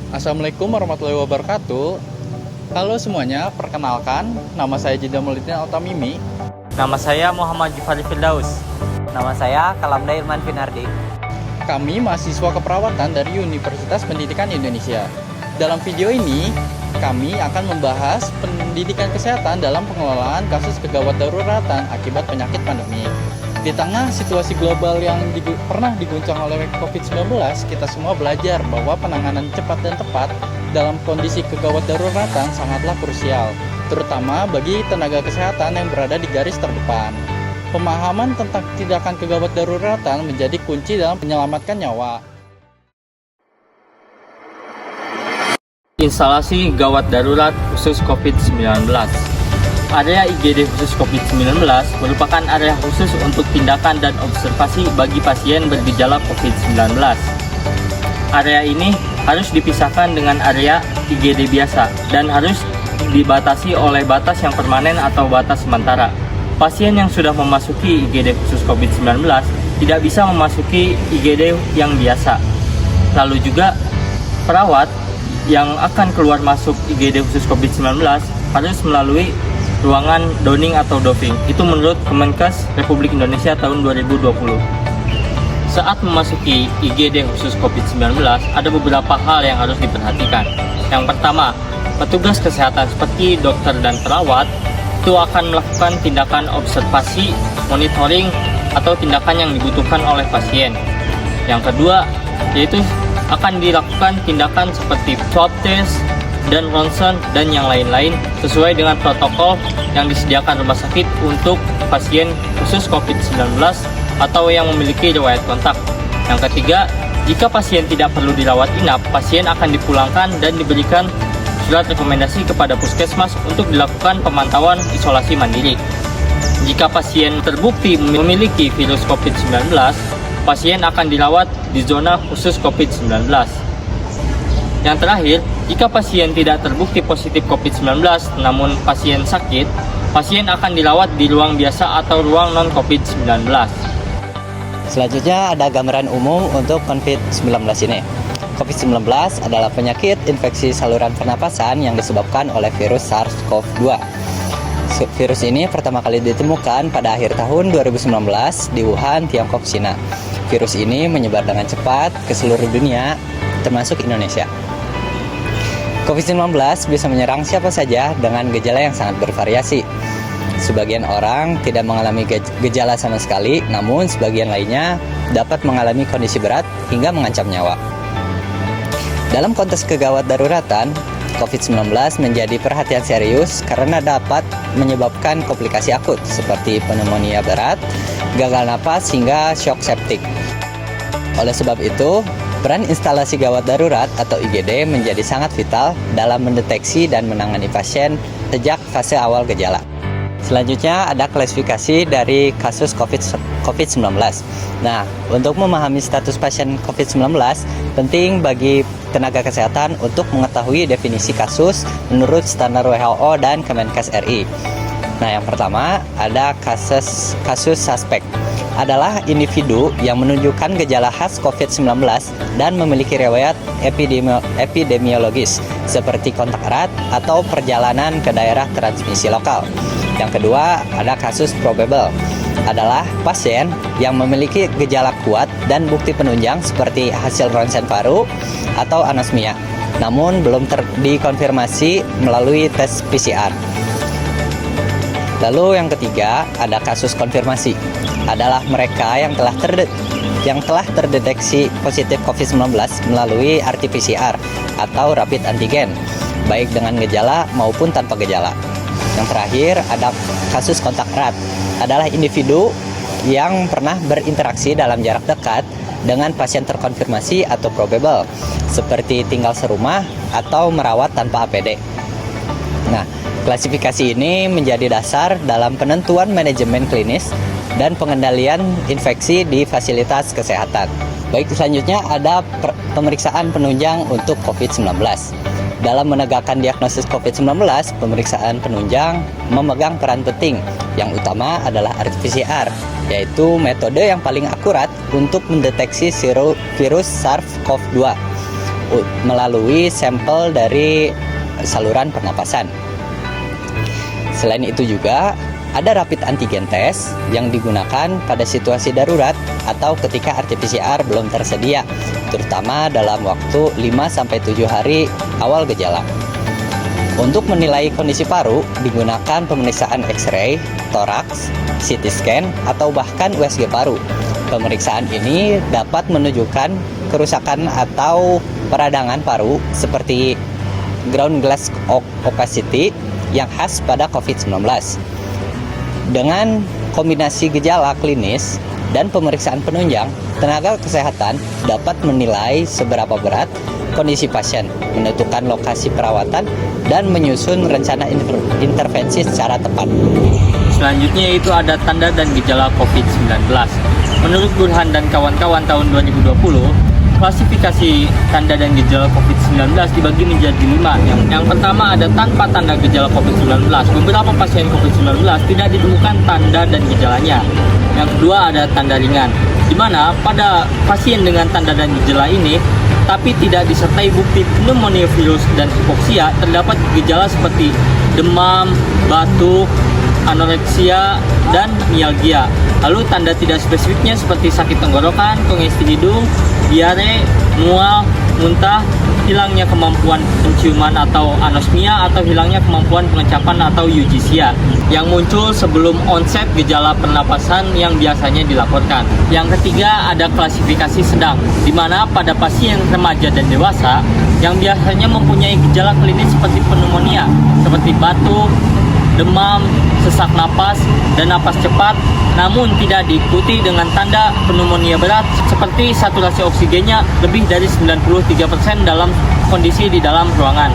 Assalamualaikum warahmatullahi wabarakatuh. Halo semuanya, perkenalkan, nama saya Jinda Maulidin Altamimi. Nama saya Muhammad Jufari Firdaus. Nama saya Kalamda Irman Finardi. Kami mahasiswa keperawatan dari Universitas Pendidikan Indonesia. Dalam video ini, kami akan membahas pendidikan kesehatan dalam pengelolaan kasus kegawat daruratan akibat penyakit pandemi. Di tengah situasi global yang pernah diguncang oleh COVID-19, kita semua belajar bahwa penanganan cepat dan tepat dalam kondisi kegawat daruratan sangatlah krusial, terutama bagi tenaga kesehatan yang berada di garis terdepan. Pemahaman tentang tindakan kegawat daruratan menjadi kunci dalam menyelamatkan nyawa. Instalasi gawat darurat khusus COVID-19. Area IGD khusus COVID-19 merupakan area khusus untuk tindakan dan observasi bagi pasien bergejala COVID-19. Area ini harus dipisahkan dengan area IGD biasa dan harus dibatasi oleh batas yang permanen atau batas sementara. Pasien yang sudah memasuki IGD khusus COVID-19 tidak bisa memasuki IGD yang biasa. Lalu juga perawat yang akan keluar masuk IGD khusus COVID-19 harus melalui ruangan downing atau doving. Itu menurut Kemenkes Republik Indonesia tahun 2020. Saat memasuki IGD khusus COVID-19, ada beberapa hal yang harus diperhatikan. Yang pertama, petugas kesehatan seperti dokter dan perawat itu akan melakukan tindakan observasi, monitoring, atau tindakan yang dibutuhkan oleh pasien. Yang kedua, yaitu akan dilakukan tindakan seperti swab test, dan ronsen, dan yang lain-lain sesuai dengan protokol yang disediakan rumah sakit untuk pasien khusus COVID-19 atau yang memiliki riwayat kontak. Yang ketiga, jika pasien tidak perlu dirawat inap, pasien akan dipulangkan dan diberikan surat rekomendasi kepada puskesmas untuk dilakukan pemantauan isolasi mandiri. Jika pasien terbukti memiliki virus COVID-19, pasien akan dirawat di zona khusus COVID-19. Yang terakhir, jika pasien tidak terbukti positif COVID-19 namun pasien sakit, pasien akan dirawat di ruang biasa atau ruang non-COVID-19. Selanjutnya ada gambaran umum untuk COVID-19 ini. COVID-19 adalah penyakit infeksi saluran pernapasan yang disebabkan oleh virus SARS-CoV-2. Virus ini pertama kali ditemukan pada akhir tahun 2019 di Wuhan, Tiongkok, Cina. Virus ini menyebar dengan cepat ke seluruh dunia, termasuk Indonesia. COVID-19 bisa menyerang siapa saja dengan gejala yang sangat bervariasi. Sebagian orang tidak mengalami gejala sama sekali, namun sebagian lainnya dapat mengalami kondisi berat hingga mengancam nyawa. Dalam konteks kegawat daruratan, COVID-19 menjadi perhatian serius karena dapat menyebabkan komplikasi akut seperti pneumonia berat, gagal napas, hingga shock septik. Oleh sebab itu, peran instalasi gawat darurat atau IGD menjadi sangat vital dalam mendeteksi dan menangani pasien sejak fase awal gejala. Selanjutnya ada klasifikasi dari kasus COVID-19. Nah, untuk memahami status pasien COVID-19, penting bagi tenaga kesehatan untuk mengetahui definisi kasus menurut standar WHO dan Kemenkes RI. Nah, yang pertama ada kasus suspek. Adalah individu yang menunjukkan gejala khas COVID-19 dan memiliki riwayat epidemiologis seperti kontak erat atau perjalanan ke daerah transmisi lokal. Yang kedua, ada kasus probable. Adalah pasien yang memiliki gejala kuat dan bukti penunjang seperti hasil ronsen paru atau anosmia, namun belum dikonfirmasi melalui tes PCR. Lalu yang ketiga, ada kasus konfirmasi. Adalah mereka yang telah terdeteksi positif COVID-19 melalui RT-PCR atau rapid antigen, baik dengan gejala maupun tanpa gejala. Yang terakhir, ada kasus kontak erat. Adalah individu yang pernah berinteraksi dalam jarak dekat dengan pasien terkonfirmasi atau probable, seperti tinggal serumah atau merawat tanpa APD. Nah, klasifikasi ini menjadi dasar dalam penentuan manajemen klinis dan pengendalian infeksi di fasilitas kesehatan. Baik, selanjutnya ada pemeriksaan penunjang untuk COVID-19. Dalam menegakkan diagnosis COVID-19, pemeriksaan penunjang memegang peran penting. Yang utama adalah RT-PCR, yaitu metode yang paling akurat untuk mendeteksi virus SARS-CoV-2. melalui sampel dari saluran pernapasan. Selain itu juga ada rapid antigen test yang digunakan pada situasi darurat atau ketika RT-PCR belum tersedia, terutama dalam waktu 5-7 hari awal gejala. Untuk menilai kondisi paru, digunakan pemeriksaan X-ray, toraks, CT scan, atau bahkan USG paru. Pemeriksaan ini dapat menunjukkan kerusakan atau peradangan paru seperti ground glass opacity yang khas pada COVID-19. Dengan kombinasi gejala klinis dan pemeriksaan penunjang, tenaga kesehatan dapat menilai seberapa berat kondisi pasien, menentukan lokasi perawatan, dan menyusun rencana intervensi secara tepat. Selanjutnya yaitu ada tanda dan gejala COVID-19. Menurut Burhan dan kawan-kawan tahun 2020, klasifikasi tanda dan gejala COVID-19 dibagi menjadi 5. Yang pertama ada tanpa tanda gejala COVID-19. Beberapa pasien COVID-19 tidak ditemukan tanda dan gejalanya. Yang kedua ada tanda ringan, di mana pada pasien dengan tanda dan gejala ini tapi tidak disertai bukti pneumonia virus dan hipoksia, terdapat gejala seperti demam, batuk, anoreksia, dan mialgia. Lalu tanda tidak spesifiknya seperti sakit tenggorokan, kongesti hidung, diare, mual, muntah, hilangnya kemampuan penciuman atau anosmia, atau hilangnya kemampuan pengecapan atau eugenesia yang muncul sebelum onset gejala pernapasan yang biasanya dilaporkan. Yang ketiga ada klasifikasi sedang, di mana pada pasien remaja dan dewasa yang biasanya mempunyai gejala klinis seperti pneumonia, seperti batuk, demam, sesak napas, dan napas cepat, namun tidak diikuti dengan tanda pneumonia berat seperti saturasi oksigennya lebih dari 93% dalam kondisi di dalam ruangan.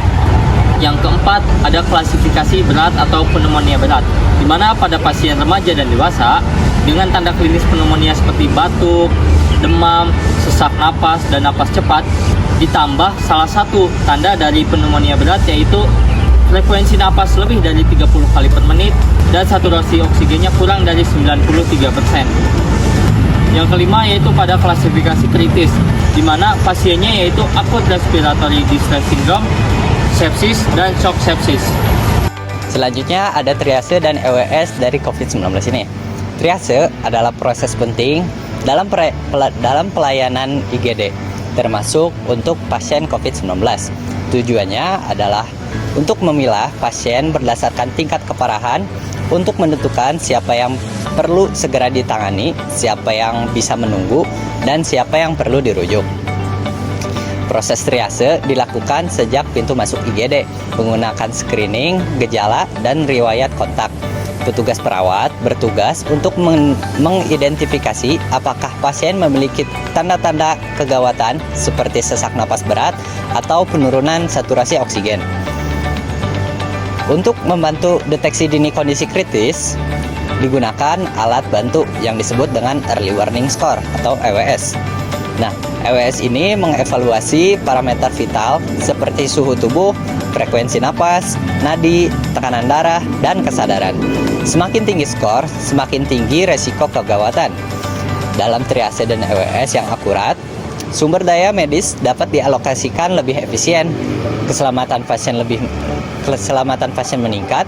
Yang keempat ada klasifikasi berat atau pneumonia berat, di mana pada pasien remaja dan dewasa dengan tanda klinis pneumonia seperti batuk, demam, sesak napas, dan napas cepat, ditambah salah satu tanda dari pneumonia berat yaitu frekuensi napas lebih dari 30 kali per menit dan saturasi oksigennya kurang dari 93%. Yang kelima yaitu pada klasifikasi kritis, di mana pasiennya yaitu acute respiratory distress syndrome, sepsis, dan shock sepsis. Selanjutnya ada triase dan EWS dari COVID-19 ini. Triase adalah proses penting dalam pelayanan IGD, termasuk untuk pasien COVID-19. Tujuannya adalah untuk memilah pasien berdasarkan tingkat keparahan untuk menentukan siapa yang perlu segera ditangani, siapa yang bisa menunggu, dan siapa yang perlu dirujuk. Proses triase dilakukan sejak pintu masuk IGD menggunakan screening, gejala, dan riwayat kontak. Petugas perawat bertugas untuk mengidentifikasi apakah pasien memiliki tanda-tanda kegawatan seperti sesak napas berat atau penurunan saturasi oksigen. Untuk membantu deteksi dini kondisi kritis, digunakan alat bantu yang disebut dengan Early Warning Score atau EWS. Nah, EWS ini mengevaluasi parameter vital seperti suhu tubuh, frekuensi napas, nadi, tekanan darah, dan kesadaran. Semakin tinggi skor, semakin tinggi resiko kegawatan. Dalam triase dan EWS yang akurat, sumber daya medis dapat dialokasikan lebih efisien, keselamatan pasien meningkat,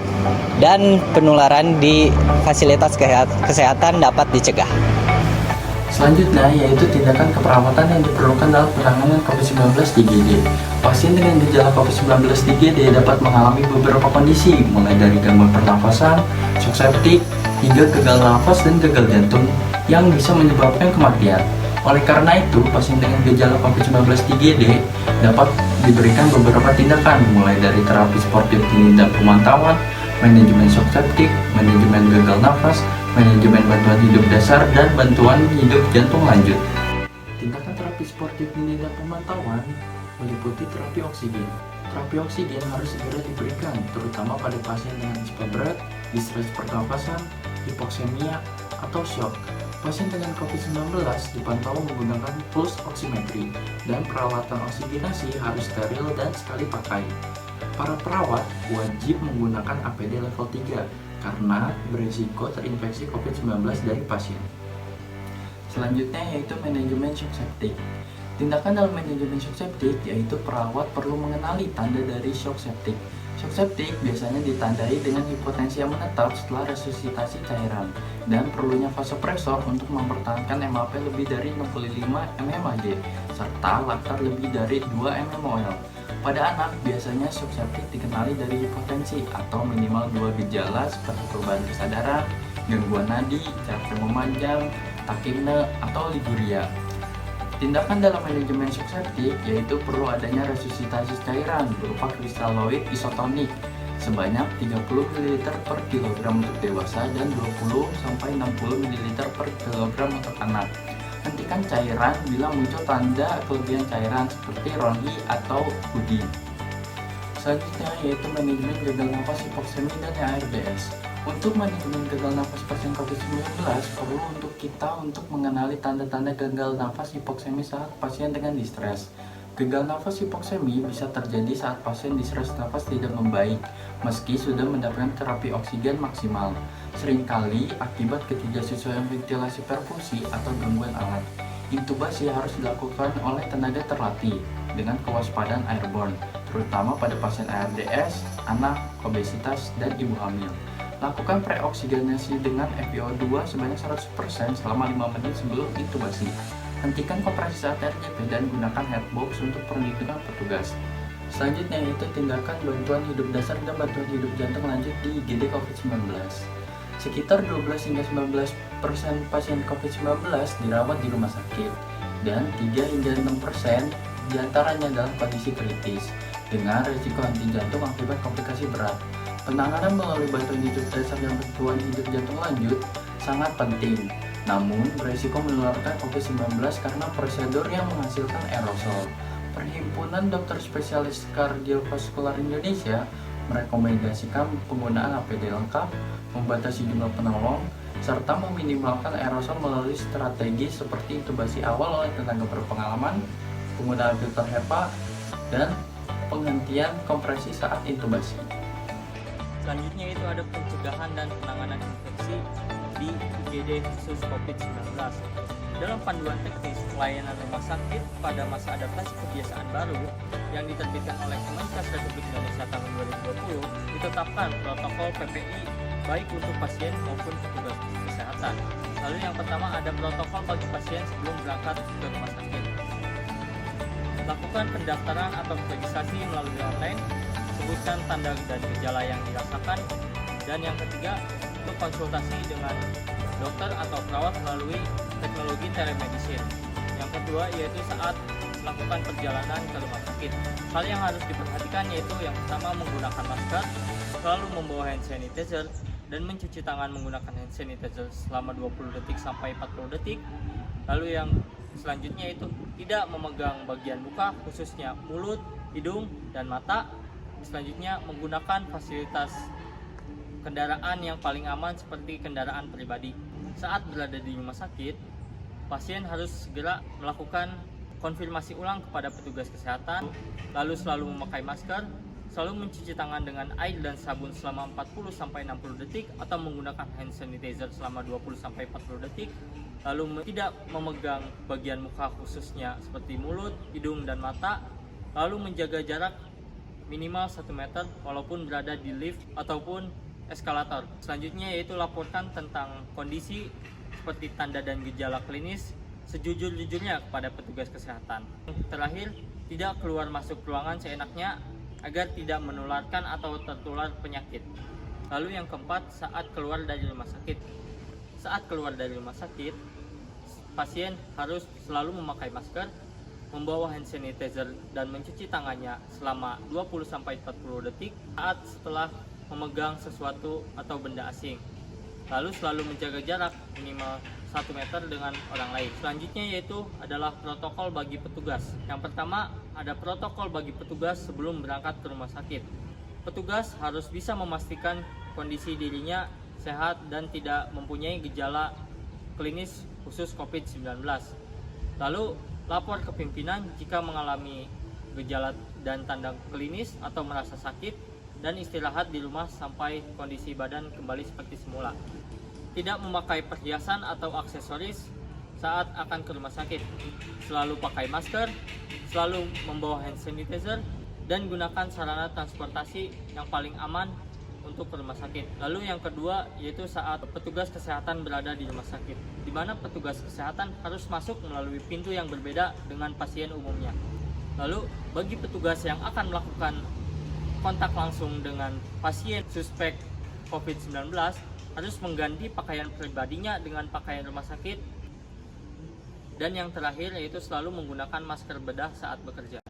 dan penularan di fasilitas kesehatan dapat dicegah. Selanjutnya yaitu tindakan keperawatan yang diperlukan dalam penanganan COVID-19 di IGD. Pasien dengan gejala COVID-19 di IGD dapat mengalami beberapa kondisi, mulai dari gangguan pernafasan, shock septic, hingga gagal nafas dan gagal jantung yang bisa menyebabkan kematian. Oleh karena itu, pasien dengan gejala COVID-19 di IGD dapat diberikan beberapa tindakan, mulai dari terapi sportif dini dan pemantauan, manajemen shock septic, manajemen gagal nafas, manajemen bantuan hidup dasar, dan bantuan hidup jantung lanjut. Tindakan terapi sportif dini dan pemantauan meliputi terapi oksigen. Terapi oksigen harus segera diberikan, terutama pada pasien dengan ispa berat, distress pernapasan, hipoksemia, atau shock. Pasien dengan COVID-19 dipantau menggunakan pulse oximetry, dan peralatan oksigenasi harus steril dan sekali pakai. Para perawat wajib menggunakan APD level 3 karena berisiko terinfeksi COVID-19 dari pasien. Selanjutnya yaitu manajemen shock septic. Tindakan dalam manajemen shock septic yaitu perawat perlu mengenali tanda dari shock septic. Shock septic biasanya ditandai dengan hipotensi yang menetap setelah resusitasi cairan dan perlunya vasopresor untuk mempertahankan MAP lebih dari 65 mmHg serta laktar lebih dari 2 mmol. Pada anak, biasanya shock septic dikenali dari hipotensi atau minimal 2 gejala seperti perubahan kesadaran, gangguan nadi, jantung memanjang, takimne, atau liguria. Tindakan dalam manajemen shock septic yaitu perlu adanya resusitasi cairan berupa kristaloid isotonik sebanyak 30 ml per kilogram untuk dewasa dan 20-60 ml per kilogram untuk anak. Hentikan cairan bila muncul tanda kelebihan cairan seperti ronhi atau UDI. Selanjutnya yaitu manajemen gagal nafas hipoksemi dan ARDS. Untuk manajemen gagal nafas pasien COVID-19 perlu untuk kita mengenali tanda-tanda gagal nafas hipoksemi saat pasien dengan distres. Gagal nafas hipoksemi bisa terjadi saat pasien distres nafas tidak membaik meski sudah mendapatkan terapi oksigen maksimal. Seringkali akibat ketidaksesuaian ventilasi perfusi atau gangguan alat. Intubasi harus dilakukan oleh tenaga terlatih dengan kewaspadaan airborne, terutama pada pasien ARDS, anak, obesitas, dan ibu hamil. Lakukan preoksigenasi dengan FiO2 sebanyak 100% selama 5 menit sebelum intubasi. Hentikan kompresi saat RJP dan gunakan headbox untuk perlindungan petugas. Selanjutnya yaitu tindakan bantuan hidup dasar dan bantuan hidup jantung lanjut di IGD COVID-19. Sekitar 12-19% pasien COVID-19 dirawat di rumah sakit dan 3-6% diantaranya dalam kondisi kritis dengan risiko henti jantung akibat komplikasi berat. Penanganan melalui bantuan hidup dasar dan bantuan hidup jantung lanjut sangat penting, namun berisiko menularkan COVID-19 karena prosedur yang menghasilkan aerosol. Perhimpunan Dokter Spesialis Kardiovaskular Indonesia merekomendasikan penggunaan APD lengkap, membatasi jumlah penolong, serta meminimalkan aerosol melalui strategi seperti intubasi awal oleh tenaga berpengalaman, penggunaan filter HEPA, dan penghentian kompresi saat intubasi. Selanjutnya itu ada pencegahan dan penanganan infeksi di IGD khusus COVID-19. Dalam panduan teknis pelayanan rumah sakit pada masa adaptasi kebiasaan baru yang diterbitkan oleh Kemenkes Republik Indonesia tahun 2020, ditetapkan protokol PPI baik untuk pasien maupun petugas kesehatan. Lalu yang pertama ada protokol bagi pasien sebelum berangkat ke rumah sakit. Lakukan pendaftaran atau registrasi melalui online. Sebutkan tanda dan gejala yang dirasakan. Dan yang ketiga, untuk konsultasi dengan dokter atau perawat melalui teknologi telemedicine. Yang kedua yaitu saat melakukan perjalanan ke rumah sakit. Hal yang harus diperhatikan yaitu yang pertama menggunakan masker, selalu membawa hand sanitizer, dan mencuci tangan menggunakan hand sanitizer selama 20 detik sampai 40 detik. Lalu yang selanjutnya itu tidak memegang bagian muka khususnya mulut, hidung, dan mata. Selanjutnya menggunakan fasilitas kendaraan yang paling aman seperti kendaraan pribadi. Saat berada di rumah sakit, pasien harus segera melakukan konfirmasi ulang kepada petugas kesehatan, lalu selalu memakai masker, selalu mencuci tangan dengan air dan sabun selama 40-60 detik atau menggunakan hand sanitizer selama 20-40 detik, lalu tidak memegang bagian muka khususnya seperti mulut, hidung, dan mata, lalu menjaga jarak minimal 1 meter walaupun berada di lift ataupun eskalator. Selanjutnya yaitu laporkan tentang kondisi seperti tanda dan gejala klinis sejujur-jujurnya kepada petugas kesehatan. Terakhir, tidak keluar masuk ruangan seenaknya agar tidak menularkan atau tertular penyakit. Lalu yang keempat, saat keluar dari rumah sakit. Saat keluar dari rumah sakit, pasien harus selalu memakai masker, membawa hand sanitizer, dan mencuci tangannya selama 20-40 detik saat setelah memegang sesuatu atau benda asing. Lalu selalu menjaga jarak minimal 1 meter dengan orang lain. Selanjutnya yaitu adalah protokol bagi petugas. Yang pertama ada protokol bagi petugas sebelum berangkat ke rumah sakit. Petugas harus bisa memastikan kondisi dirinya sehat dan tidak mempunyai gejala klinis khusus COVID-19. Lalu lapor ke pimpinan jika mengalami gejala dan tanda klinis atau merasa sakit, dan istirahat di rumah sampai kondisi badan kembali seperti semula. Tidak memakai perhiasan atau aksesoris saat akan ke rumah sakit. Selalu pakai masker, selalu membawa hand sanitizer, dan gunakan sarana transportasi yang paling aman untuk ke rumah sakit. Lalu yang kedua yaitu saat petugas kesehatan berada di rumah sakit, di mana petugas kesehatan harus masuk melalui pintu yang berbeda dengan pasien umumnya. Lalu bagi petugas yang akan melakukan kontak langsung dengan pasien suspek COVID-19 harus mengganti pakaian pribadinya dengan pakaian rumah sakit. Dan yang terakhir yaitu selalu menggunakan masker bedah saat bekerja.